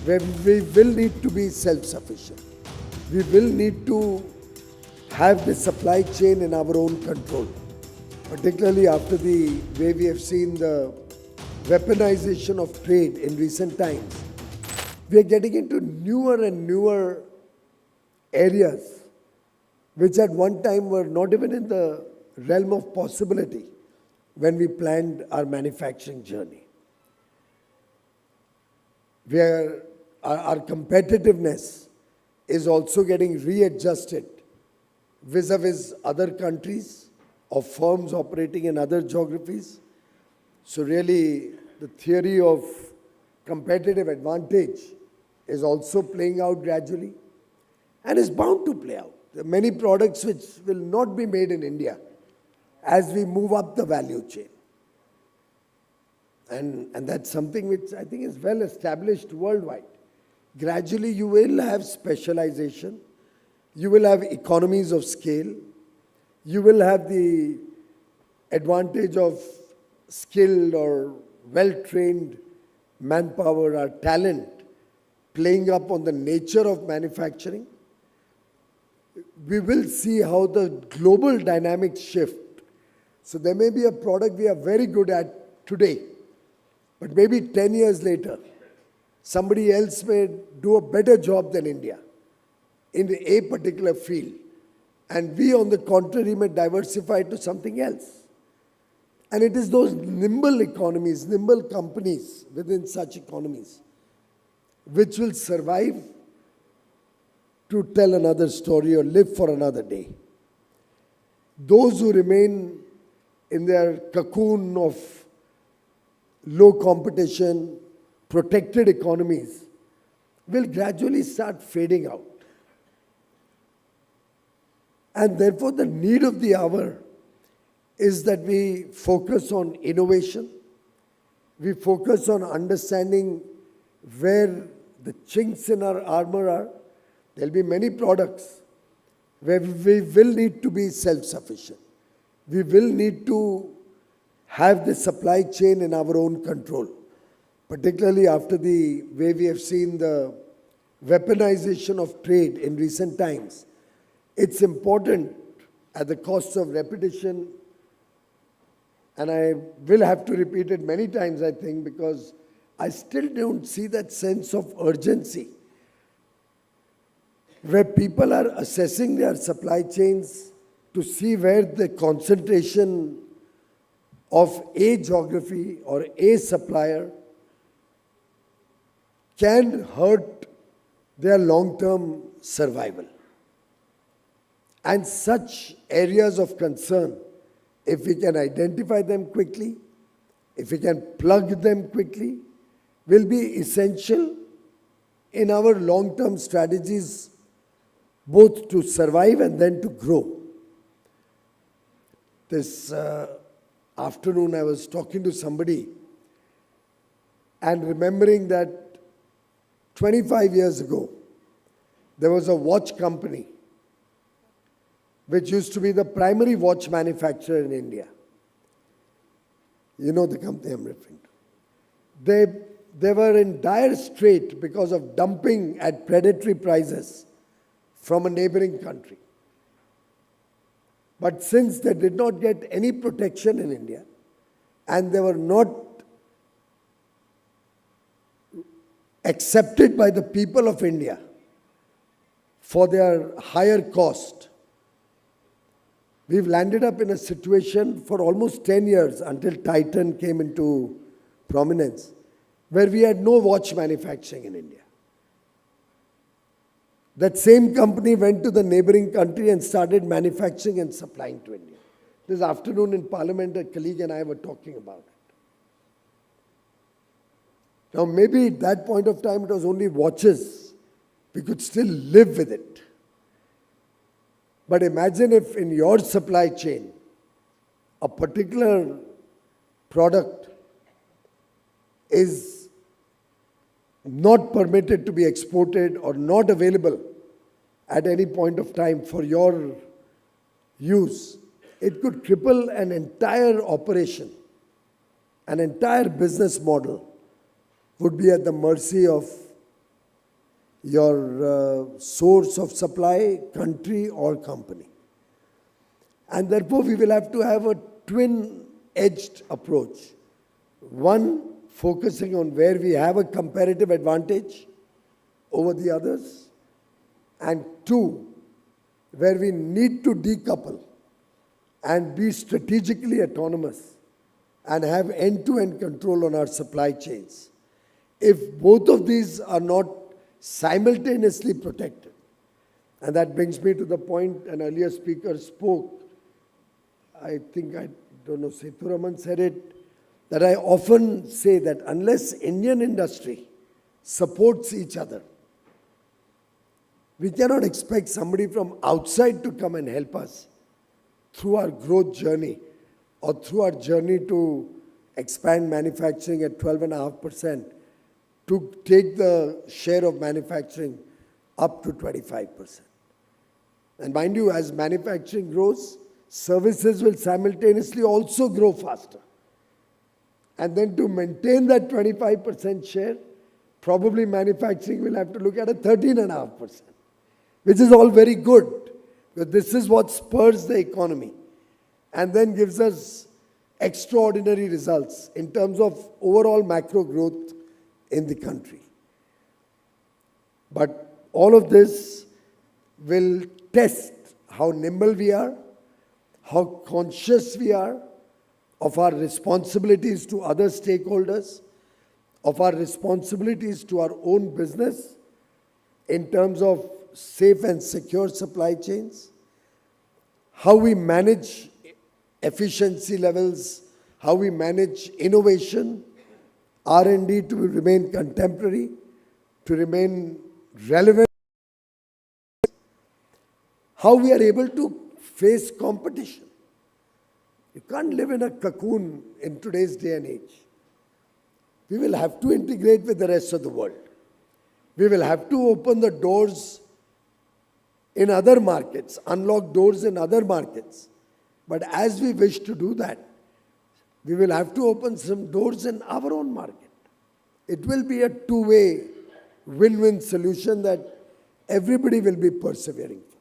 where we will need to be self-sufficient. We will need to have the supply chain in our own control, particularly after the way we have seen the weaponization of trade in recent times. We are getting into newer and newer areas which at one time were not even in the realm of possibility when we planned our manufacturing journey. Our competitiveness is also getting readjusted vis-a-vis other countries or firms operating in other geographies. So really, the theory of competitive advantage is also playing out gradually and is bound to play out. There are many products which will not be made in India as we move up the value chain. And that's something which I think is well established worldwide. Gradually, you will have specialization, you will have economies of scale, you will have the advantage of skilled or well-trained manpower or talent playing up on the nature of manufacturing. We will see how the global dynamics shift. So there may be a product we are very good at today, but maybe 10 years later, somebody else may do a better job than India in a particular field. And we, on the contrary, may diversify to something else. And it is those nimble economies, nimble companies within such economies, which will survive to tell another story or live for another day. Those who remain in their cocoon of low competition, protected economies, will gradually start fading out. And therefore, the need of the hour is that we focus on innovation, we focus on understanding where the chinks in our armor are. There will be many products where we will need to be self-sufficient. We will need to have the supply chain in our own control, particularly after the way we have seen the weaponization of trade in recent times. It's important, at the cost of repetition, and I will have to repeat it many times, I think, because I still don't see that sense of urgency where people are assessing their supply chains to see where the concentration of a geography or a supplier can hurt their long-term survival. And such areas of concern, if we can identify them quickly, if we can plug them quickly, will be essential in our long-term strategies, both to survive and then to grow. This afternoon I was talking to somebody and remembering that 25 years ago, there was a watch company which used to be the primary watch manufacturer in India. You know the company I'm referring to. They were in dire strait because of dumping at predatory prices from a neighboring country. But since they did not get any protection in India, and they were not accepted by the people of India for their higher cost, we've landed up in a situation for almost 10 years until Titan came into prominence, where we had no watch manufacturing in India. That same company went to the neighboring country and started manufacturing and supplying to India. This afternoon in Parliament, a colleague and I were talking about it. Now, maybe at that point of time, it was only watches. We could still live with it. But imagine if in your supply chain, a particular product is not permitted to be exported or not available at any point of time for your use. It could cripple an entire operation, an entire business model would be at the mercy of your source of supply, country or company. And therefore, we will have to have a twin-edged approach. One, focusing on where we have a comparative advantage over the others. And two, where we need to decouple and be strategically autonomous and have end-to-end control on our supply chains. If both of these are not simultaneously protected, and that brings me to the point an earlier speaker spoke, I think, I don't know, Sethuraman said it, that I often say that unless Indian industry supports each other, we cannot expect somebody from outside to come and help us through our growth journey or through our journey to expand manufacturing at 12.5%, to take the share of manufacturing up to 25%. And mind you, as manufacturing grows, services will simultaneously also grow faster. And then to maintain that 25% share, probably manufacturing will have to look at a 13.5%, which is all very good, because this is what spurs the economy and then gives us extraordinary results in terms of overall macro growth in the country. But all of this will test how nimble we are, how conscious we are of our responsibilities to other stakeholders, of our responsibilities to our own business in terms of safe and secure supply chains, how we manage efficiency levels, how we manage innovation, R&D to remain contemporary, to remain relevant, how we are able to face competition. You can't live in a cocoon in today's day and age. We will have to integrate with the rest of the world. We will have to open the doors in other markets, unlock doors in other markets. But as we wish to do that, we will have to open some doors in our own market. It will be a two-way win-win solution that everybody will be persevering for.